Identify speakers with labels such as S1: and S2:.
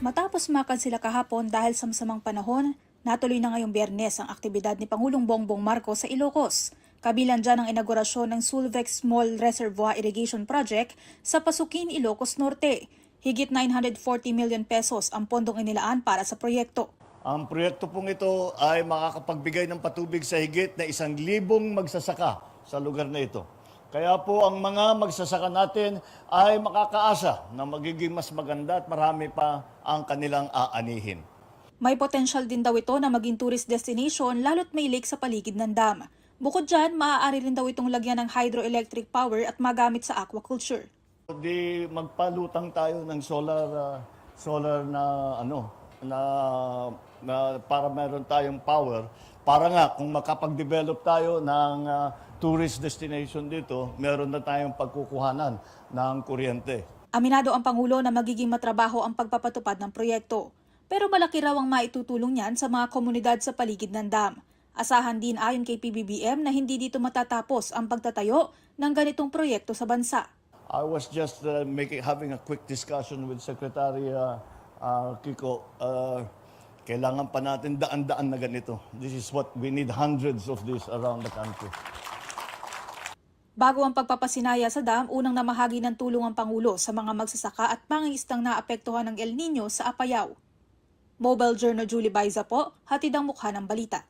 S1: Matapos makansela kahapon dahil sa masamang panahon, natuloy na ngayong Biyernes ang aktibidad ni Pangulong Bongbong Marcos sa Ilocos. Kabilang dyan ang inaugurasyon ng Sulvex Small Reservoir Irrigation Project sa Pasukin, Ilocos Norte. Higit 940 million pesos ang pondong inilaan para sa proyekto.
S2: Ang proyekto pong ito ay makakapagbigay ng patubig sa higit na 1,000 magsasaka sa lugar na ito. Kaya po ang mga magsasaka natin ay makakaasa na magiging mas maganda at marami pa ang kanilang aanihin.
S1: May potensyal din daw ito na maging tourist destination lalo't may lake sa paligid ng dam. Bukod dyan, maaari rin daw itong lagyan ng hydroelectric power at magamit sa aquaculture.
S2: Di magpalutang tayo ng solar na para meron tayong power. Para nga kung makapag-develop tayo ng tourist destination dito, meron na tayong pagkukuhanan ng kuryente.
S1: Aminado ang Pangulo na magiging matrabaho ang pagpapatupad ng proyekto. Pero malaki raw ang maitutulong niyan sa mga komunidad sa paligid ng dam. Asahan din ayon kay PBBM na hindi dito matatapos ang pagtatayo ng ganitong proyekto sa bansa.
S2: I was just having a quick discussion with Secretary Kiko. Kailangan pa natin daan-daan na ganito. This is what we need, hundreds of this around the country.
S1: Bago ang pagpapasinaya sa dam, unang namahagi ng tulong ang Pangulo sa mga magsasaka at mangingisdang naapektuhan ng El Nino sa Apayao. Mobile Journal Julie Baiza po, hatid ang mukha ng balita.